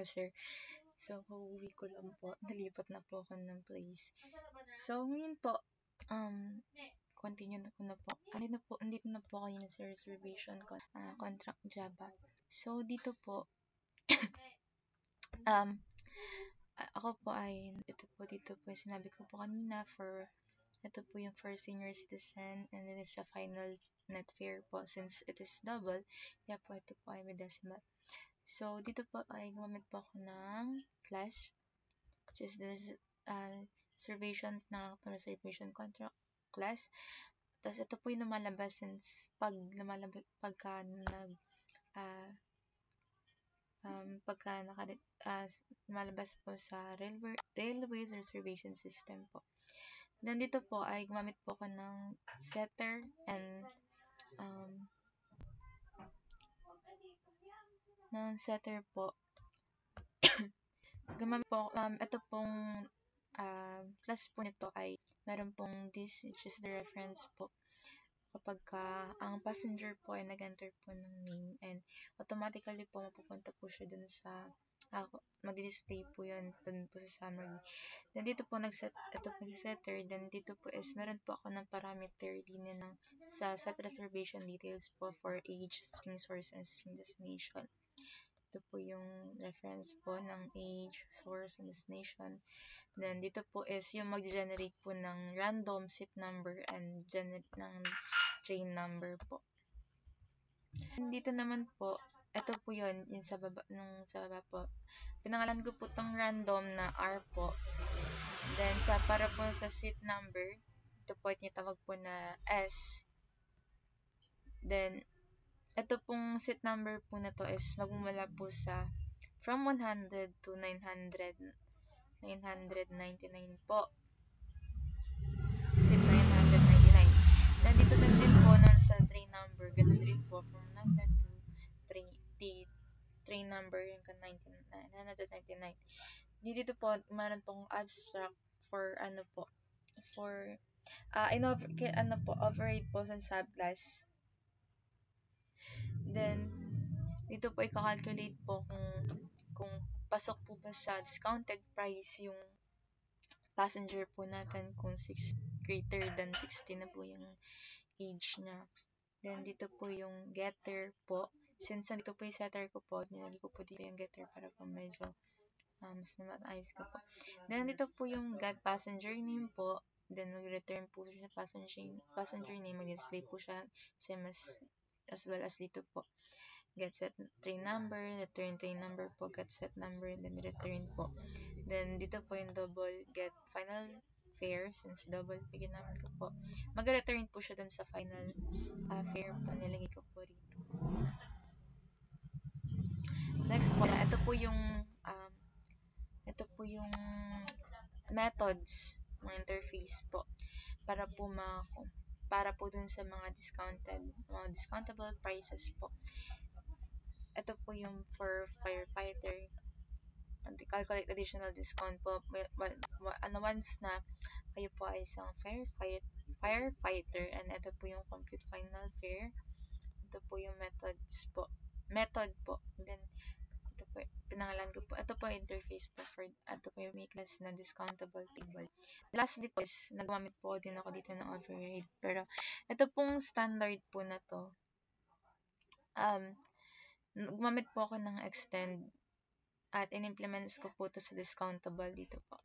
sir. So, pauwi ko lang po. Nalipat na po ako ng place. So, ngayon po, continue na ko na po. Andito na po kayo sa reservation contract Java. So, dito po, ako po ay, dito po, sinabi ko po kanina ito po yung for senior citizen and then it's a final net fare po since it is double. Kaya po ito po ay may decimal. So, dito po ay gumamit po ako ng class, which is the reservation contract class. Tapos, ito po yung lumalabas since pagka lumalabas po sa railways reservation system po. Then, dito po ay gumamit po ako ng setter and po. Gumamit po, ito pong plus po nito ay meron pong this, which is the reference po. Kapag ang passenger po ay nag-enter po ng name and automatically po mapupunta po siya dun sa mag-display po yun dun po sa summary. Then dito po ito po sa setter. Then dito po is meron po ako ng parameter din sa set reservation details po for age, string source, and string destination. Ito po yung reference po ng age, source, and destination. Then dito po is yung mag-generate po ng random seat number and generate ng train number po. And dito naman po, ito po yun, yung sa baba po. Pinangalan ko po tong random na R po. Then, para po sa seat number, ito po tinatawag po na S. Then, ito pong seat number po na to is magmumula po sa from 100 to 999 po. Seat 999. Then, dito din po sa train number, ganun rin po from 900 to train number yung 999. Dito po, meron pong abstract for override po sa subclass. Then, dito po i-calculate po kung pasok po ba sa discounted price yung passenger po natin kung greater than 60 na po yung age niya. Then, dito po yung getter po. Since nandito po yung setter ko po, nilagay ko po dito yung getter para po medyo mas naayos ko po. Then, dito po yung get passenger name po. Then, mag-return po siya sa passenger name. Mag-display po siya same as well as dito po. Get set train number, return train number po, get set number, then return po. Then, dito po yung double get final fare, since double po ginamit ko po. Mag-return po siya dun sa final fare po, nilagay ko po rito. Next po, ito po yung methods ng interface po para po dun sa mga discountable prices po. Ito po yung for firefighter, calculate additional discount po. Once na kayo po ay isang firefighter, and ito po yung compute final fare. Ito po yung method po. Then, ito po, pinangalan ko po. Ito po yung interface po ito po yung may class na discountable table. Lastly po is, nagmamit po din ako dito ng override. Pero, ito pong standard po na to, gumamit po ako ng extend at in-implements ko po to sa discountable dito po.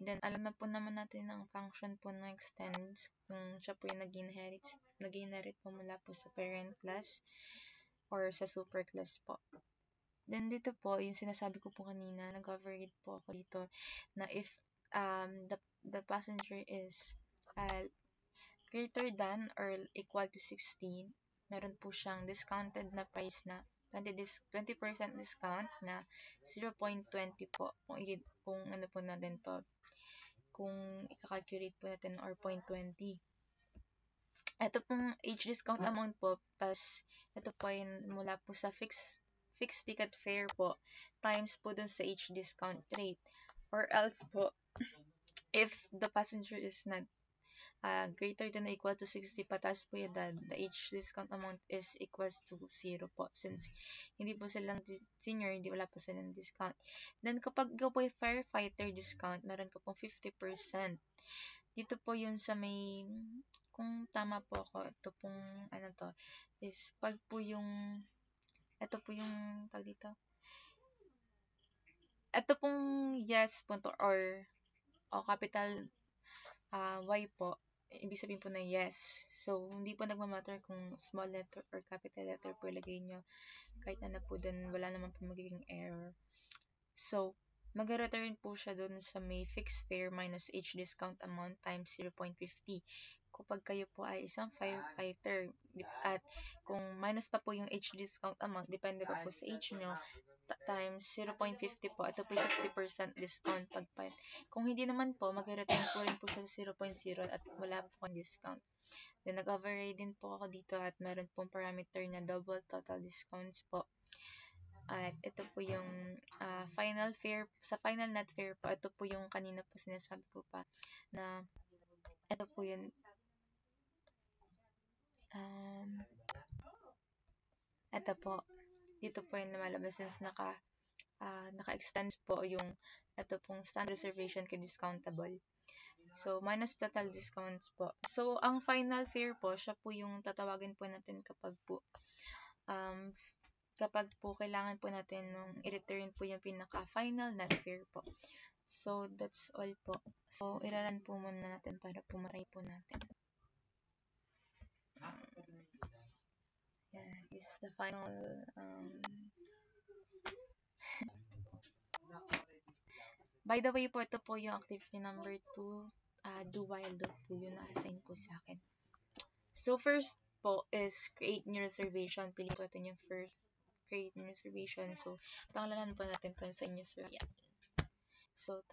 Then, alam na po naman natin ang function po ng extends kung siya po yung nag-inherit po mula po sa parent class or sa super class po. Then, dito po, yung sinasabi ko po kanina, nag-override po ako dito na if the passenger is greater than or equal to 16, meron po siyang discounted na price na 20% discount na 0.20 po kung ano po natin to, kung i-calculate po natin or 0.20. Ito pong age discount amount po, tas ito po yung mula po sa fixed ticket fare po times po dun sa age discount rate, or else po if the passenger is not greater than or equal to 60 pataas po yung edad, the age discount amount is equals to 0 po. Since hindi po silang senior, hindi wala po silang discount. Then kapag ikaw po yung firefighter discount, meron ka pong 50%. Dito po yun sa may, kung tama po ako, ito pong, ano to, is pag po yung, ito po yung, tag dito, ito pong yes po to, or capital Y po, ibig sabihin po na yes. So, hindi po nagmamatter kung small letter or capital letter po ilagay nyo. Kahit ano po dun, wala naman po magiging error. So, mag-return po siya dun sa may fixed fare minus age discount amount times 0.50. Kapag kayo po ay isang firefighter at kung minus pa po yung age discount amount, depende pa po sa age nyo, times 0.50 po. Ito po yung 50% discount pagpad. Kung hindi naman po, mag-return po rin po siya sa 0.0 at wala po kong discount. Then, nag-override din po ako dito at meron pong parameter na double total discounts po. At ito po yung final fare, sa final net fare po, ito po yung kanina po sinasabi ko pa na ito po yun, ito po, dito po yung lumalabas since naka-extend po yung ito pong stand reservation kay discountable. So, minus total discounts po. So, ang final fare po, siya po yung tatawagin po natin kapag po kailangan po natin nung i-return po yung pinaka-final net fare po. So, that's all po. So, iraran po muna natin para pumaray po natin. Yeah, this is the final by the way po, ito po yung activity number 2, do while do po yung na-assign po sa akin. So, first po is create new reservation. Pili po natin yung first, create new reservation. So, pangalanan po natin ito sa inyo, sir. Yeah. So,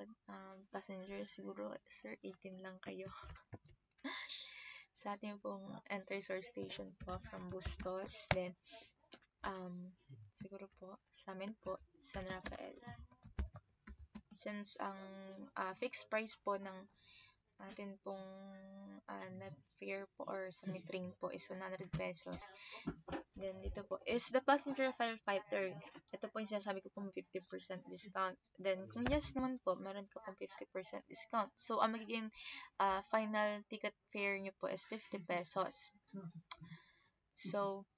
passenger, siguro, sir, 18 lang kayo. Sa ating pong enter source station po from Bustos. Then, siguro po, sa amin po, San Rafael. Since ang fixed price po ng atin pong net fare po or sa train po is 100 pesos. Then, dito po is the passenger firefighter. Ito po yung sinasabi ko pong 50% discount. Then, kung yes naman po, meron ka pong 50% discount. So, ang magiging final ticket fare nyo po is 50 pesos. So,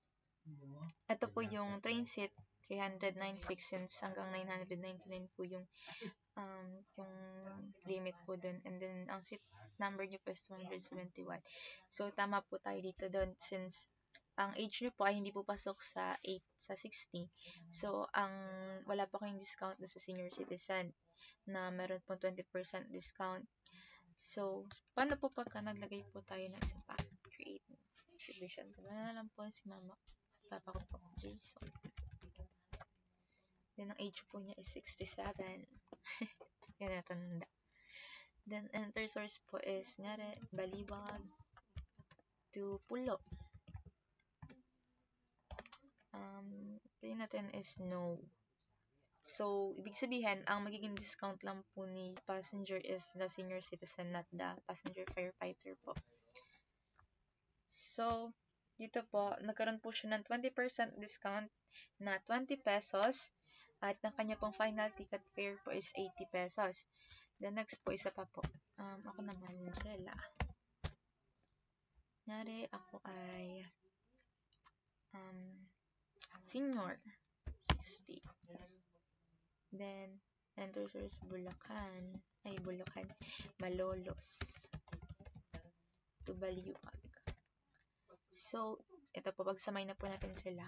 ito po yung train seat, 396 cents hanggang 999 po yung limit po dun. And then, ang seat number nyo po is 271. So, tama po tayo dito dun since ang age nyo po ay hindi po pasok sa 60. So, wala po kayong discount dun sa senior citizen na meron po 20% discount. So, paano po pagka naglagay po tayo ng isa pa? Create exhibition. Gano'n na lang po si mama. Papa ko po. Okay, so, then, ang age po niya is 67. Yan natanda. Then, enter source po is, ngari, Baliwag to Pulo. Pili natin is no. So, ibig sabihin, ang magiging discount lang po ni passenger is the senior citizen, not the passenger firefighter po. So, dito po, nagkaroon po siya ng 20% discount na 20 pesos at ang kanya pong final ticket fare po is 80 pesos. The next po, isa pa po. Ako naman, Rela. Nyari, ako ay senior, 60. Then, enter source Bulacan, Malolos to Baliwag. So, ito po, pagsamay na po natin sila.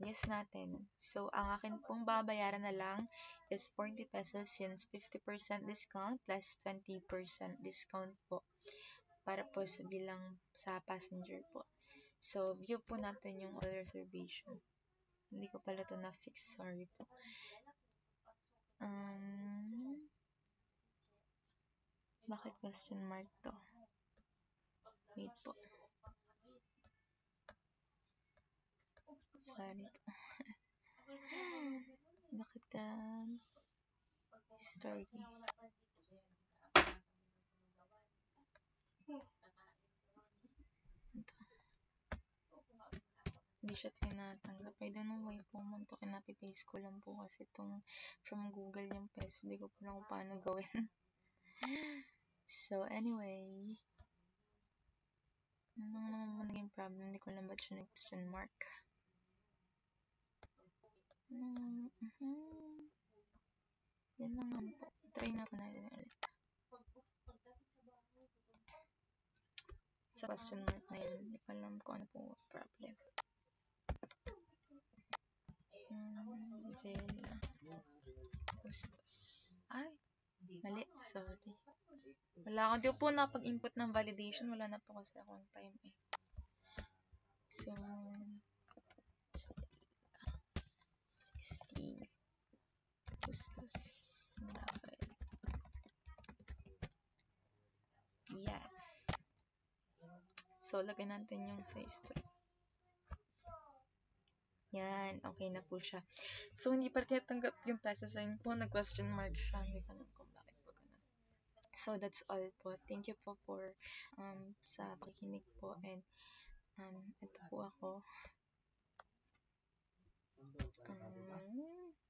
Yes natin. So, ang akin pong babayaran na lang is 40 pesos since 50% discount plus 20% discount po para po sa bilang sa passenger po. So, view po natin yung all reservation. Hindi ko pala ito na-fix. Sorry po. Bakit question mark to? Wait po. Sorry po. Bakit ka story? hindi siya tinatanggap. I don't know why po man to. Kinapi-paste ko lang po kasi itong from Google yung pesos. Hindi ko po lang kung paano gawin. So, anyway. Ano naman naging problem? Hindi ko alam ba't siya question mark. Yan lang naman po. Try na po natin ulit. Sa question mark na yan, hindi ko alam kung ano po problem. Jela. Bustos. Ay, mali. Sorry. Wala ako. Di po napag-input ng validation. Wala na po kasi akong time eh. So, 60. Bustos. Dapat. Yes. So, lagyan natin yung size 3. Yan. Okay na po siya. So, hindi pa tinatanggap yung peso sign po. Nag-question mark siya. Hindi ko alam kung bakit po ganun. So, that's all po. Thank you po for sa pakikinig po. And, ito po ako.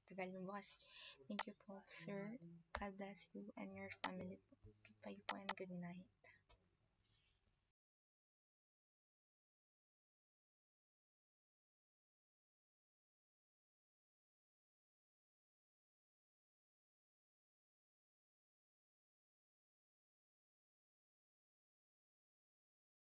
Tagal mo bukas. Thank you po, sir. God bless you and your family po. Goodbye po and good night.